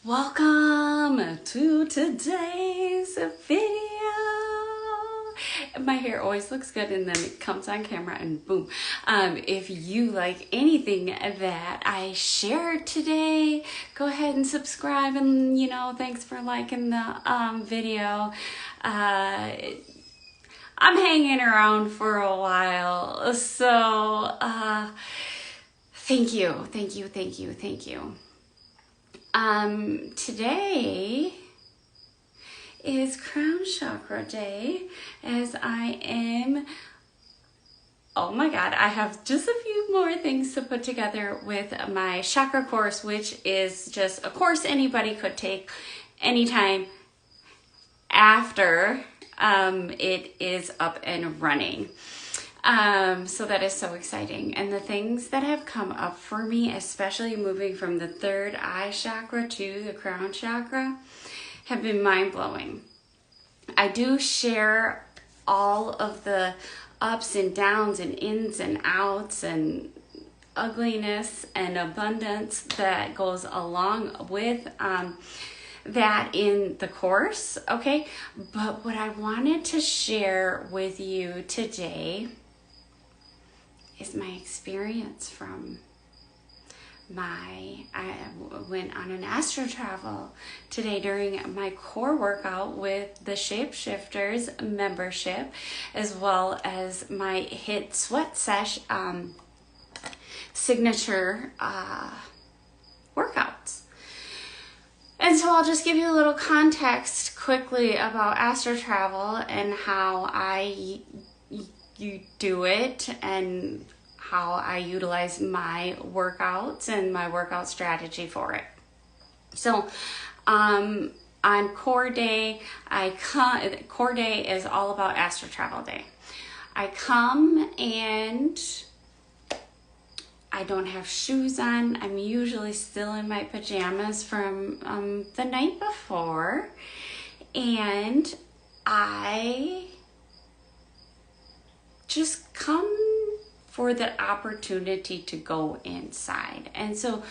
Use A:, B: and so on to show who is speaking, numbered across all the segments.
A: Welcome to today's video. My hair always looks good and then it comes on camera and boom. If you like anything that I shared today, go ahead and subscribe and thanks for liking the video. I'm hanging around for a while, so thank you. Today is Crown Chakra Day, as I am, oh my God, I have just a few more things to put together with my chakra course, which is just a course anybody could take anytime after it is up and running. So that is so exciting. And the things that have come up for me, especially moving from the third eye chakra to the crown chakra, have been mind-blowing. I do share all of the ups and downs and ins and outs and ugliness and abundance that goes along with that in the course, okay? But what I wanted to share with you today is my experience from I went on an astro travel today during my core workout with the Shapeshifters membership, as well as my HIIT Sweat Sesh signature workouts. And so I'll just give you a little context quickly about astro travel and how you do it and how I utilize my workouts and my workout strategy for it. So on core day, core day is all about astro travel day. I come and I don't have shoes on. I'm usually still in my pajamas from the night before, and I just come for the opportunity to go inside. And so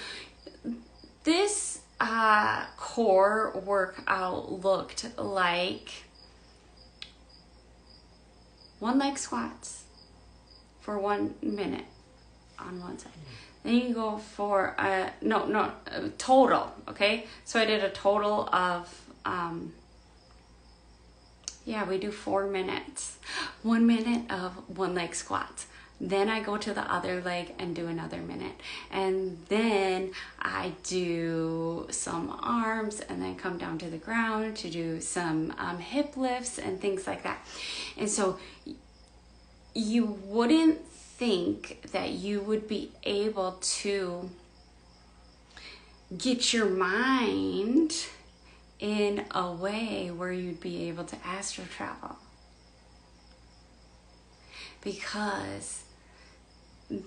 A: this core workout looked like 1 leg squats for 1 minute on one side. Then you go for total, okay? So I did a total of we do 4 minutes. 1 minute of 1 leg squats. Then I go to the other leg and do another minute. And then I do some arms and then come down to the ground to do some hip lifts and things like that. And so you wouldn't think that you would be able to get your mind in a way where you'd be able to astro travel, because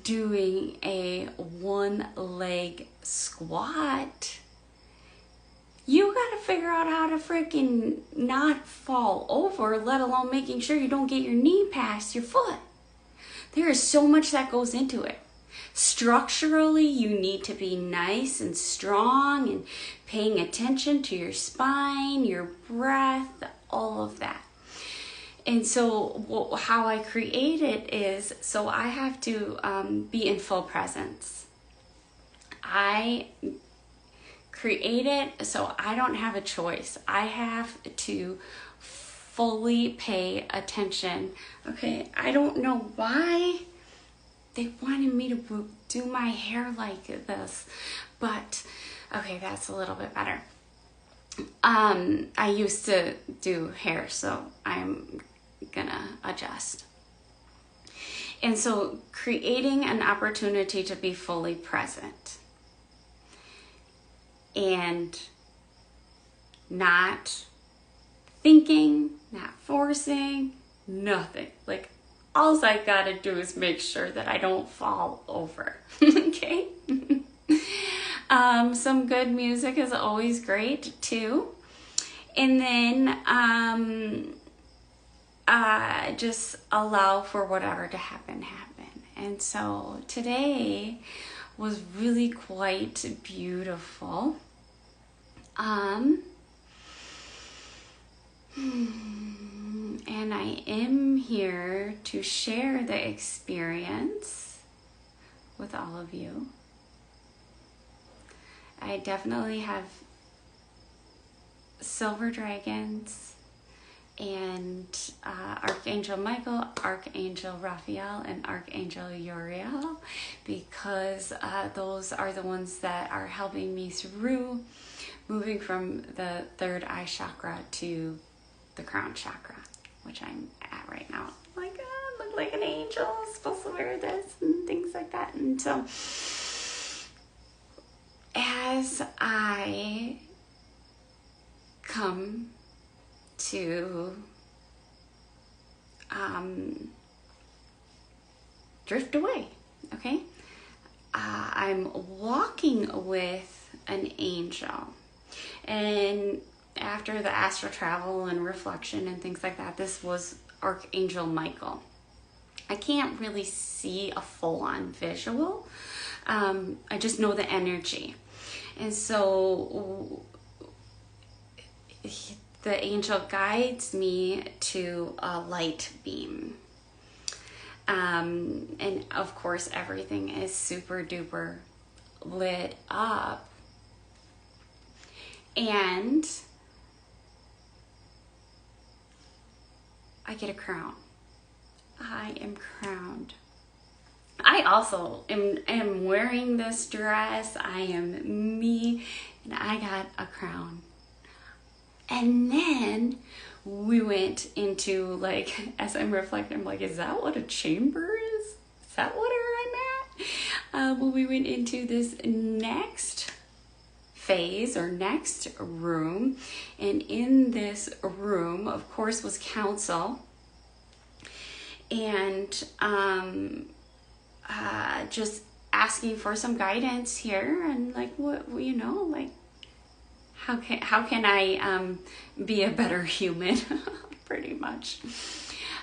A: doing a 1 leg squat, you got to figure out how to freaking not fall over, let alone making sure you don't get your knee past your foot. There is so much that goes into it. Structurally, you need to be nice and strong and paying attention to your spine, your breath, all of that. And so how I create it is, so I have to be in full presence. I create it so I don't have a choice. I have to fully pay attention. Okay, I don't know why they wanted me to do my hair like this, but okay, that's a little bit better. I used to do hair, so I'm gonna adjust. And so creating an opportunity to be fully present and not thinking, not forcing, nothing. Like, all I gotta do is make sure that I don't fall over. Okay? Some good music is always great too. And then just allow for whatever to happen. And so today was really quite beautiful. And I am here to share the experience with all of you. I definitely have silver dragons and Archangel Michael, Archangel Raphael, and Archangel Uriel, because those are the ones that are helping me through moving from the third eye chakra to the crown chakra, which I'm at right now. Like, I look like an angel, I'm supposed to wear this and things like that. And so as I come to drift away, okay? I'm walking with an angel, and after the astral travel and reflection and things like that, this was Archangel Michael. I can't really see a full-on visual. I just know the energy. And so the angel guides me to a light beam. And of course, everything is super duper lit up. And I get a crown. I am crowned. I also am wearing this dress. I am me, and I got a crown. And then we went into, like, as I'm reflecting, I'm like, is that what a chamber is? Is that what I'm at? Well, we went into this next phase or next room, and in this room, of course, was council, and just asking for some guidance here, and like, what, you know, like, how can I be a better human, pretty much.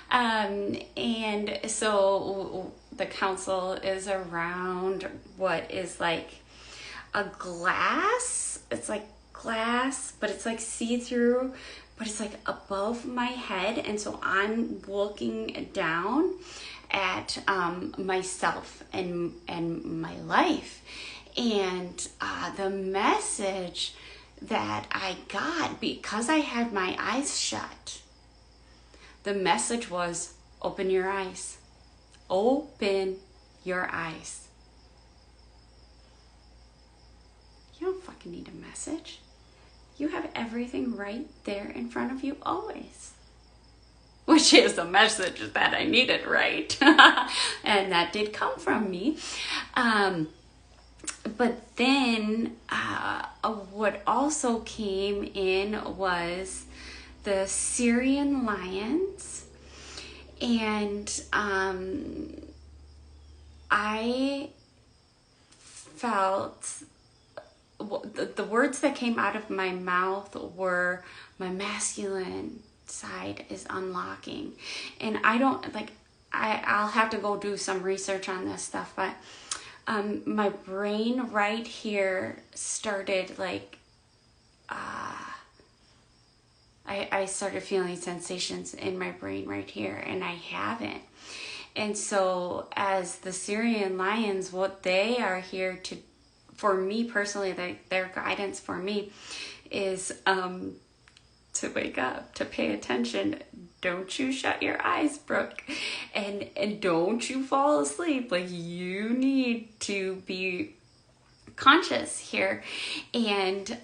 A: And so the council is around what is like a glass. It's like glass, but it's like see-through, but it's like above my head. And so I'm looking down at myself and my life. And the message that I got, because I had my eyes shut, the message was, open your eyes. Open your eyes. You don't fucking need a message. You have everything right there in front of you always. Which is the message that I needed, right? And that did come from me. But then what also came in was the Syrian lions. And I felt the words that came out of my mouth were, my masculine side is unlocking. And I don't, like, I'll have to go do some research on this stuff, but my brain right here started like, I started feeling sensations in my brain right here, and I haven't. And so as the Syrian lions, what they are here to, for me personally, their guidance for me is to wake up, to pay attention. Don't you shut your eyes, Brooke, and don't you fall asleep. Like, you need to be conscious here. And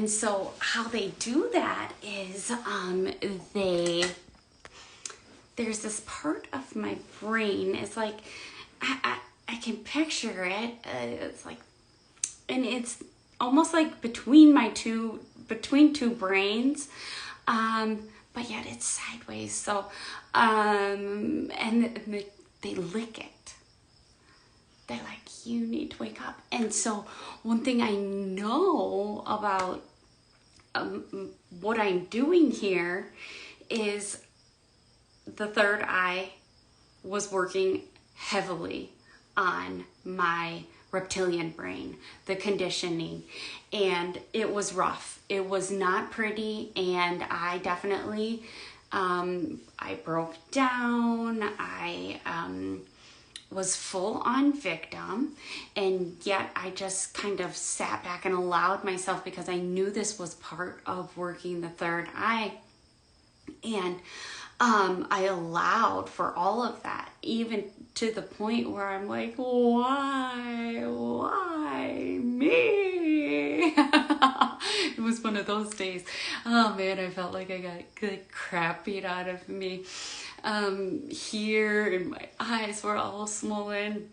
A: so how they do that is there's this part of my brain, it's like I can picture it, it's like, and it's almost like between two brains, but yet it's sideways. So and they lick it. They're like, you need to wake up. And so one thing I know about what I'm doing here is the third eye was working heavily on my reptilian brain, the conditioning. And it was rough. It was not pretty. And I definitely, I broke down. I was full on victim. And yet I just kind of sat back and allowed myself, because I knew this was part of working the third eye. And I allowed for all of that, even to the point where I'm like, why me? It was one of those days. Oh man, I felt like I got the crap beat out of me. Here, and my eyes were all swollen.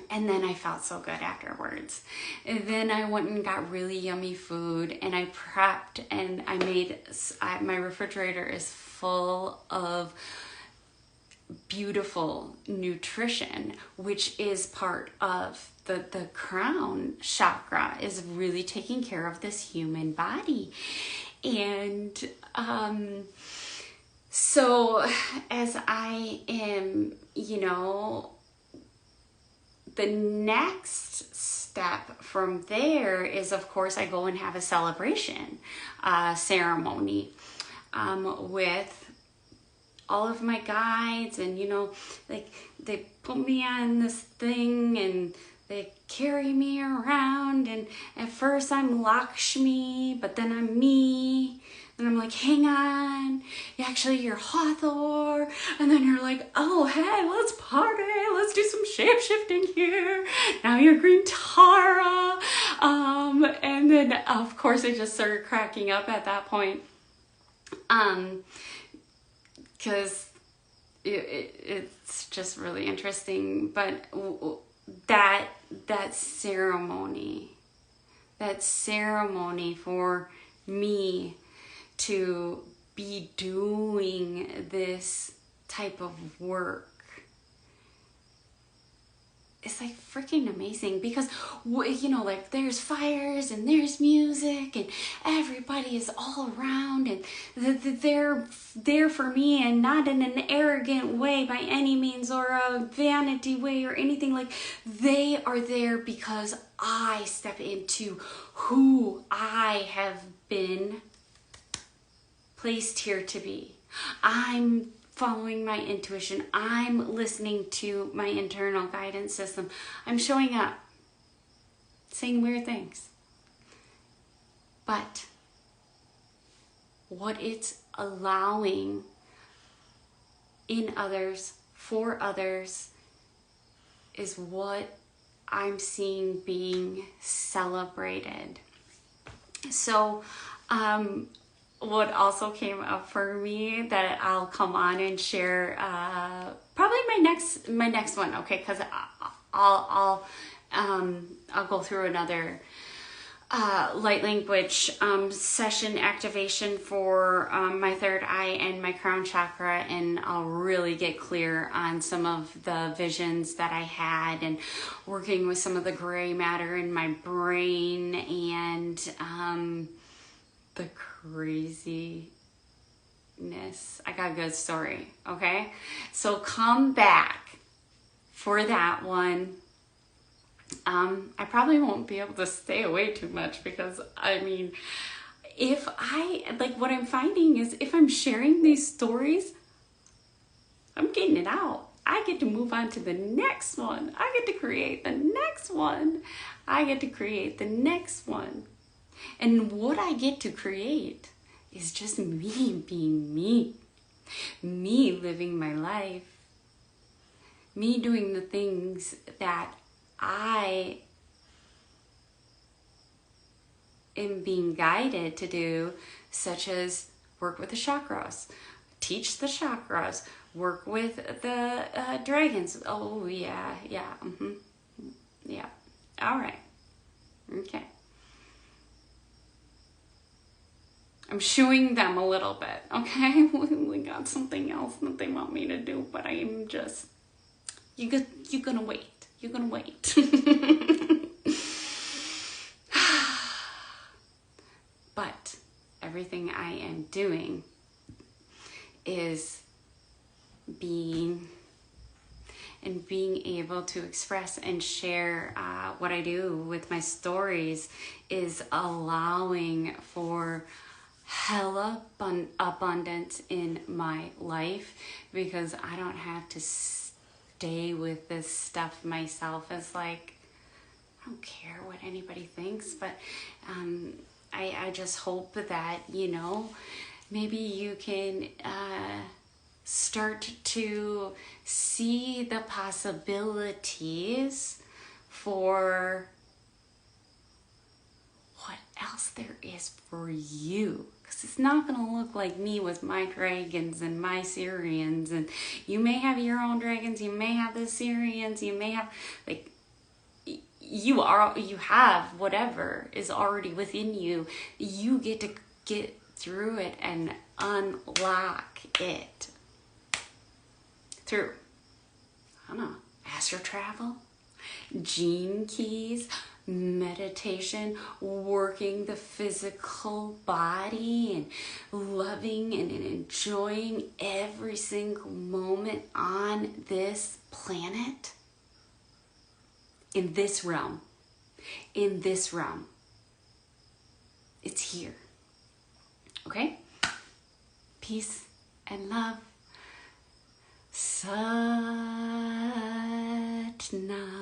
A: And then I felt so good afterwards. And then I went and got really yummy food, and I prepped, and I made, my refrigerator is full of beautiful nutrition, which is part of the crown chakra, is really taking care of this human body. And so as I am, you know, the next step from there is, of course, I go and have a celebration ceremony with all of my guides. And, you know, like, they put me on this thing and they carry me around. And at first I'm Lakshmi, but then I'm me. And I'm like, hang on, actually you're Hathor. And then you're like, oh, hey, let's party. Let's do some shape-shifting here. Now you're Green Tara. And then, of course, I just started cracking up at that point. Because it's just really interesting. But that ceremony for me to be doing this type of work, it's like freaking amazing. Because, you know, like, there's fires and there's music and everybody is all around, and they're there for me, and not in an arrogant way by any means, or a vanity way or anything. Like, they are there because I step into who I have been placed here to be. I'm following my intuition. I'm listening to my internal guidance system. I'm showing up, saying weird things. But what it's allowing in others, for others, is what I'm seeing being celebrated. So, what also came up for me that I'll come on and share, probably my next one, okay? Because I'll go through another light language session activation for my third eye and my crown chakra, and I'll really get clear on some of the visions that I had, and working with some of the gray matter in my brain, and the craziness. I got a good story, okay? So come back for that one. I probably won't be able to stay away too much, because, I mean, what I'm finding is, if I'm sharing these stories, I'm getting it out. I get to move on to the next one. I get to create the next one. I get to create the next one. And what I get to create is just me being me. Me living my life. Me doing the things that I am being guided to do, such as work with the chakras, teach the chakras, work with the dragons. Oh, yeah. Yeah. All right. Okay. I'm shooing them a little bit, okay? We got something else that they want me to do, but I am just, you're gonna wait. You're gonna wait. But everything I am doing is being and being able to express and share what I do with my stories is allowing for hella abundance in my life, because I don't have to stay with this stuff myself as like, I don't care what anybody thinks, but I just hope that, you know, maybe you can start to see the possibilities for what else there is for you. Because it's not going to look like me with my dragons and my Syrians. And you may have your own dragons, you may have the Syrians, you may have, like, you have whatever is already within you. You get to get through it and unlock it through, I don't know, astral travel, gene keys, meditation, working the physical body, and loving and enjoying every single moment on this planet. In this realm. It's here. Okay? Peace and love. Sat Nam.